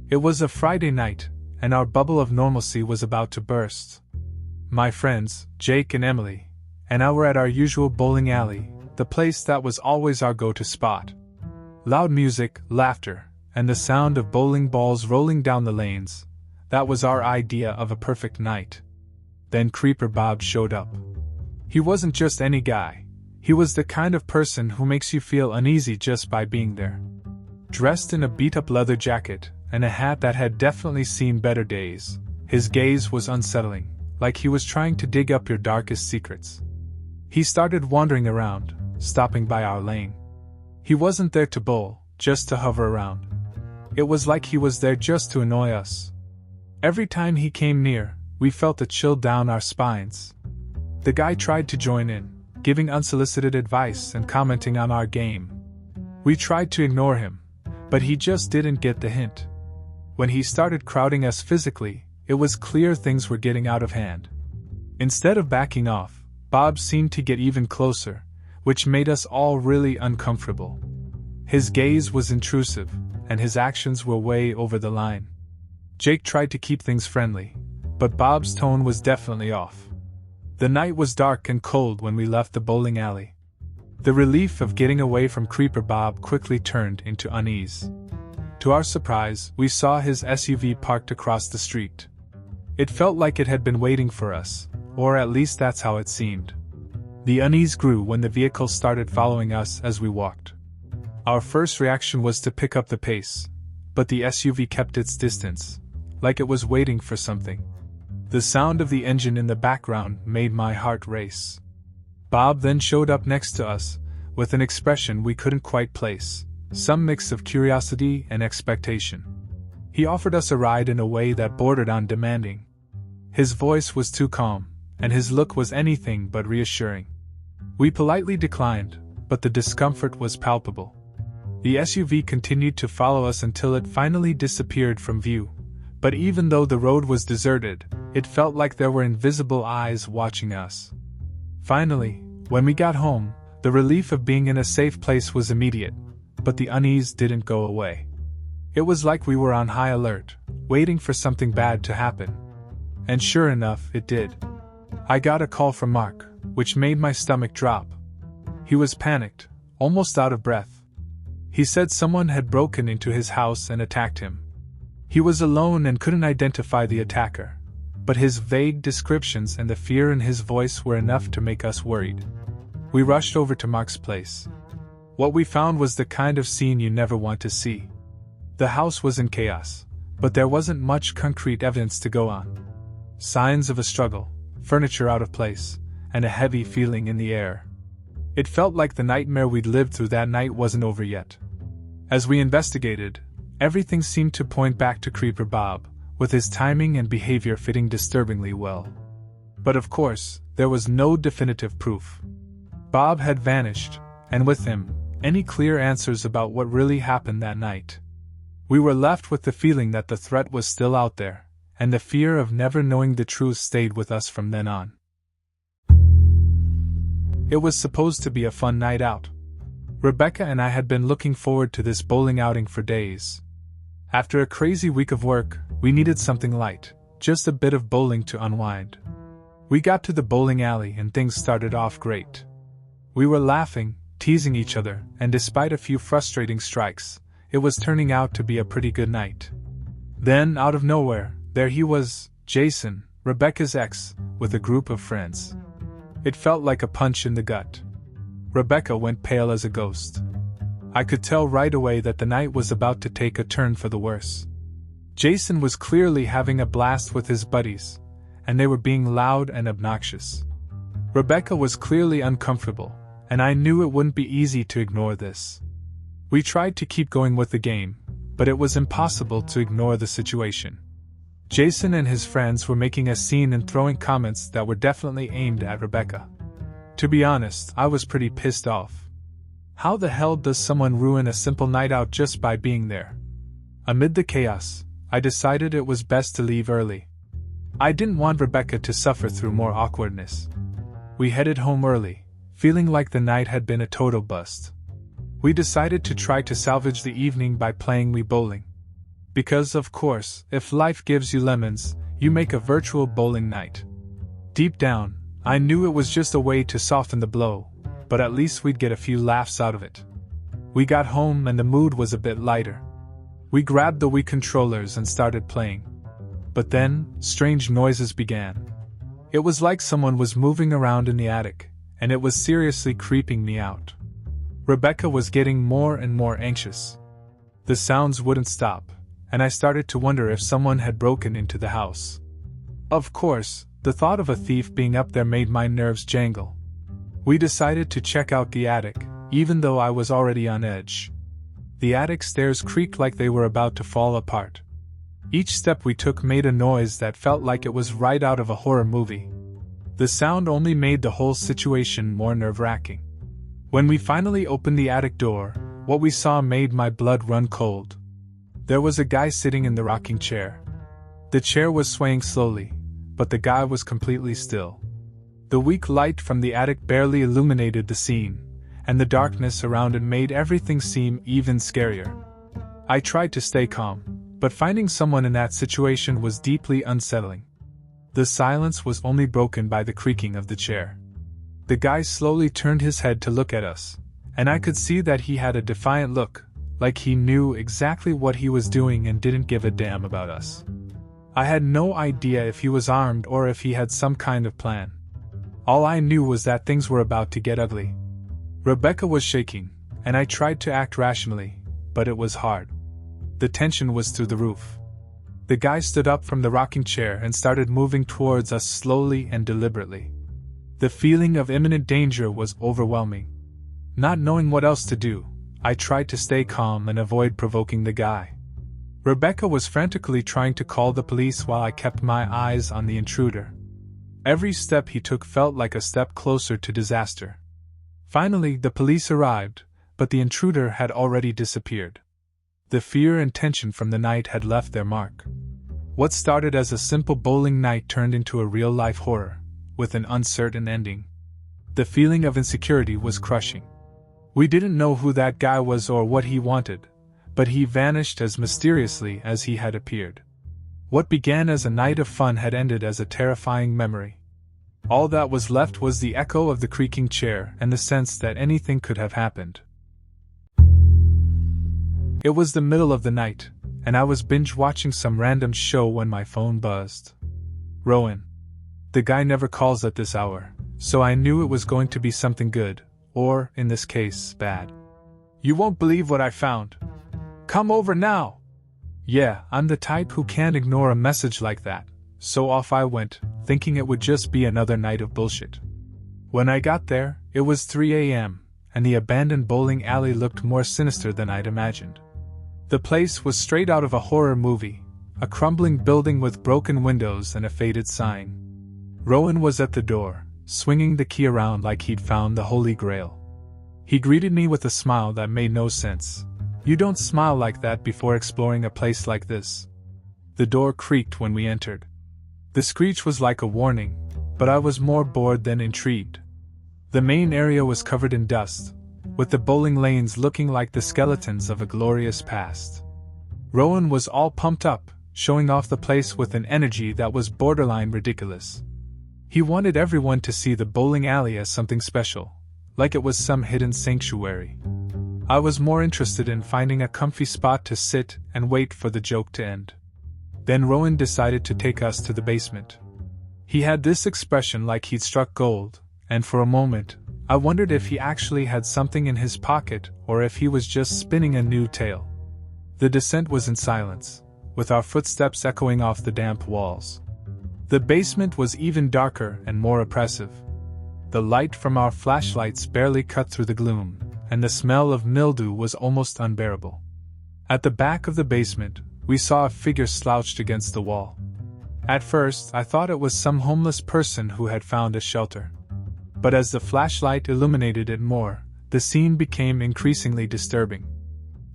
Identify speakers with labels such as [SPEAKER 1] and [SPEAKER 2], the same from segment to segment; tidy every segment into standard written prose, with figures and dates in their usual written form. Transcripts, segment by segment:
[SPEAKER 1] It was a Friday night, and our bubble of normalcy was about to burst. My friends, Jake and Emily, and I were at our usual bowling alley, the place that was always our go-to spot. Loud music, laughter, and the sound of bowling balls rolling down the lanes. That was our idea of a perfect night. Then Creeper Bob showed up. He wasn't just any guy. He was the kind of person who makes you feel uneasy just by being there. Dressed in a beat-up leather jacket and a hat that had definitely seen better days, his gaze was unsettling, like he was trying to dig up your darkest secrets. He started wandering around, stopping by our lane. He wasn't there to bowl, just to hover around. It was like he was there just to annoy us. Every time he came near, we felt a chill down our spines. The guy tried to join in, giving unsolicited advice and commenting on our game. We tried to ignore him, but he just didn't get the hint. When he started crowding us physically, it was clear things were getting out of hand. Instead of backing off, Bob seemed to get even closer, which made us all really uncomfortable. His gaze was intrusive, and his actions were way over the line. Jake tried to keep things friendly, but Bob's tone was definitely off. The night was dark and cold when we left the bowling alley. The relief of getting away from Creeper Bob quickly turned into unease. To our surprise, we saw his SUV parked across the street. It felt like it had been waiting for us, or at least that's how it seemed. The unease grew when the vehicle started following us as we walked. Our first reaction was to pick up the pace, but the SUV kept its distance, like it was waiting for something. The sound of the engine in the background made my heart race. Bob then showed up next to us, with an expression we couldn't quite place, some mix of curiosity and expectation. He offered us a ride in a way that bordered on demanding. His voice was too calm, and his look was anything but reassuring. We politely declined, but the discomfort was palpable. The SUV continued to follow us until it finally disappeared from view, but even though the road was deserted, it felt like there were invisible eyes watching us. Finally, when we got home, the relief of being in a safe place was immediate, but the unease didn't go away. It was like we were on high alert, waiting for something bad to happen. And sure enough, it did. I got a call from Mark, which made my stomach drop. He was panicked, almost out of breath. He said someone had broken into his house and attacked him. He was alone and couldn't identify the attacker, but his vague descriptions and the fear in his voice were enough to make us worried. We rushed over to Mark's place. What we found was the kind of scene you never want to see. The house was in chaos, but there wasn't much concrete evidence to go on. Signs of a struggle, furniture out of place, and a heavy feeling in the air. It felt like the nightmare we'd lived through that night wasn't over yet. As we investigated, everything seemed to point back to Creeper Bob, with his timing and behavior fitting disturbingly well. But of course, there was no definitive proof. Bob had vanished, and with him, any clear answers about what really happened that night. We were left with the feeling that the threat was still out there, and the fear of never knowing the truth stayed with us from then on. It was supposed to be a fun night out. Rebecca and I had been looking forward to this bowling outing for days. After a crazy week of work, we needed something light, just a bit of bowling to unwind. We got to the bowling alley and things started off great. We were laughing, teasing each other, and despite a few frustrating strikes, it was turning out to be a pretty good night. Then, out of nowhere, there he was, Jason, Rebecca's ex, with a group of friends. It felt like a punch in the gut. Rebecca went pale as a ghost. I could tell right away that the night was about to take a turn for the worse. Jason was clearly having a blast with his buddies, and they were being loud and obnoxious. Rebecca was clearly uncomfortable, and I knew it wouldn't be easy to ignore this. We tried to keep going with the game, but it was impossible to ignore the situation. Jason and his friends were making a scene and throwing comments that were definitely aimed at Rebecca. To be honest, I was pretty pissed off. How the hell does someone ruin a simple night out just by being there? Amid the chaos, I decided it was best to leave early. I didn't want Rebecca to suffer through more awkwardness. We headed home early, feeling like the night had been a total bust. We decided to try to salvage the evening by playing Wii bowling. Because, of course, if life gives you lemons, you make a virtual bowling night. Deep down, I knew it was just a way to soften the blow, but at least we'd get a few laughs out of it. We got home and the mood was a bit lighter. We grabbed the Wii controllers and started playing. But then, strange noises began. It was like someone was moving around in the attic, and it was seriously creeping me out. Rebecca was getting more and more anxious. The sounds wouldn't stop, and I started to wonder if someone had broken into the house. Of course, the thought of a thief being up there made my nerves jangle. We decided to check out the attic, even though I was already on edge. The attic stairs creaked like they were about to fall apart. Each step we took made a noise that felt like it was right out of a horror movie. The sound only made the whole situation more nerve-wracking. When we finally opened the attic door, what we saw made my blood run cold. There was a guy sitting in the rocking chair. The chair was swaying slowly, but the guy was completely still. The weak light from the attic barely illuminated the scene, and the darkness around it made everything seem even scarier. I tried to stay calm, but finding someone in that situation was deeply unsettling. The silence was only broken by the creaking of the chair. The guy slowly turned his head to look at us, and I could see that he had a defiant look, like he knew exactly what he was doing and didn't give a damn about us. I had no idea if he was armed or if he had some kind of plan. All I knew was that things were about to get ugly. Rebecca was shaking, and I tried to act rationally, but it was hard. The tension was through the roof. The guy stood up from the rocking chair and started moving towards us slowly and deliberately. The feeling of imminent danger was overwhelming. Not knowing what else to do, I tried to stay calm and avoid provoking the guy. Rebecca was frantically trying to call the police while I kept my eyes on the intruder. Every step he took felt like a step closer to disaster. Finally, the police arrived, but the intruder had already disappeared. The fear and tension from the night had left their mark. What started as a simple bowling night turned into a real-life horror, with an uncertain ending. The feeling of insecurity was crushing. We didn't know who that guy was or what he wanted, but he vanished as mysteriously as he had appeared. What began as a night of fun had ended as a terrifying memory. All that was left was the echo of the creaking chair and the sense that anything could have happened. It was the middle of the night, and I was binge-watching some random show when my phone buzzed. Rowan. The guy never calls at this hour, so I knew it was going to be something good, or, in this case, bad. "You won't believe what I found. Come over now." Yeah, I'm the type who can't ignore a message like that, so off I went, thinking it would just be another night of bullshit. When I got there, it was 3 a.m., and the abandoned bowling alley looked more sinister than I'd imagined. The place was straight out of a horror movie, a crumbling building with broken windows and a faded sign. Rowan was at the door, swinging the key around like he'd found the Holy Grail. He greeted me with a smile that made no sense. You don't smile like that before exploring a place like this. The door creaked when we entered. The screech was like a warning, but I was more bored than intrigued. The main area was covered in dust, with the bowling lanes looking like the skeletons of a glorious past. Rowan was all pumped up, showing off the place with an energy that was borderline ridiculous. He wanted everyone to see the bowling alley as something special, like it was some hidden sanctuary. I was more interested in finding a comfy spot to sit and wait for the joke to end. Then Rowan decided to take us to the basement. He had this expression like he'd struck gold, and for a moment, I wondered if he actually had something in his pocket or if he was just spinning a new tale. The descent was in silence, with our footsteps echoing off the damp walls. The basement was even darker and more oppressive. The light from our flashlights barely cut through the gloom, and the smell of mildew was almost unbearable. At the back of the basement, we saw a figure slouched against the wall. At first, I thought it was some homeless person who had found a shelter. But as the flashlight illuminated it more, the scene became increasingly disturbing.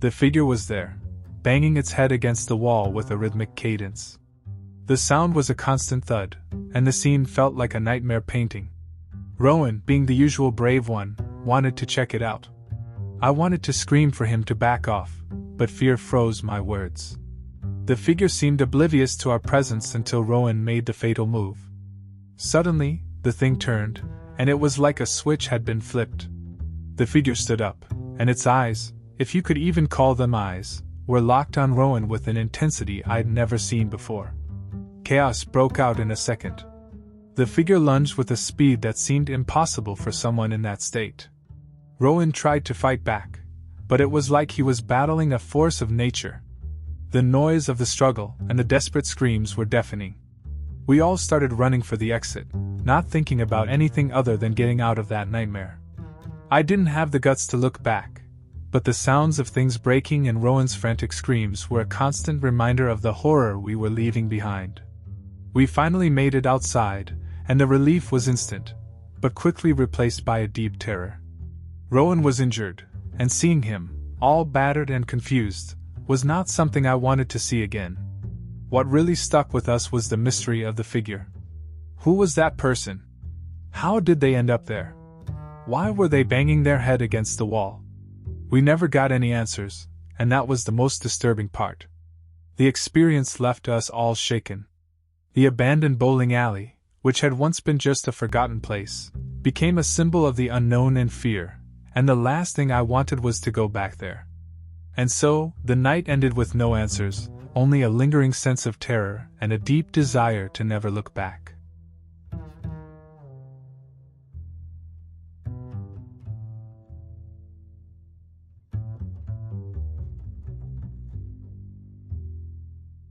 [SPEAKER 1] The figure was there, banging its head against the wall with a rhythmic cadence. The sound was a constant thud, and the scene felt like a nightmare painting. Rowan, being the usual brave one, wanted to check it out. I wanted to scream for him to back off, but fear froze my words. The figure seemed oblivious to our presence until Rowan made the fatal move. Suddenly, the thing turned, and it was like a switch had been flipped. The figure stood up, and its eyes, if you could even call them eyes, were locked on Rowan with an intensity I'd never seen before. Chaos broke out in a second. The figure lunged with a speed that seemed impossible for someone in that state. Rowan tried to fight back, but it was like he was battling a force of nature. The noise of the struggle and the desperate screams were deafening. We all started running for the exit, not thinking about anything other than getting out of that nightmare. I didn't have the guts to look back, but the sounds of things breaking and Rowan's frantic screams were a constant reminder of the horror we were leaving behind. We finally made it outside, and the relief was instant, but quickly replaced by a deep terror. Rowan was injured, and seeing him, all battered and confused, was not something I wanted to see again. What really stuck with us was the mystery of the figure. Who was that person? How did they end up there? Why were they banging their head against the wall? We never got any answers, and that was the most disturbing part. The experience left us all shaken. The abandoned bowling alley, which had once been just a forgotten place, became a symbol of the unknown and fear, and the last thing I wanted was to go back there. And so, the night ended with no answers, only a lingering sense of terror and a deep desire to never look back.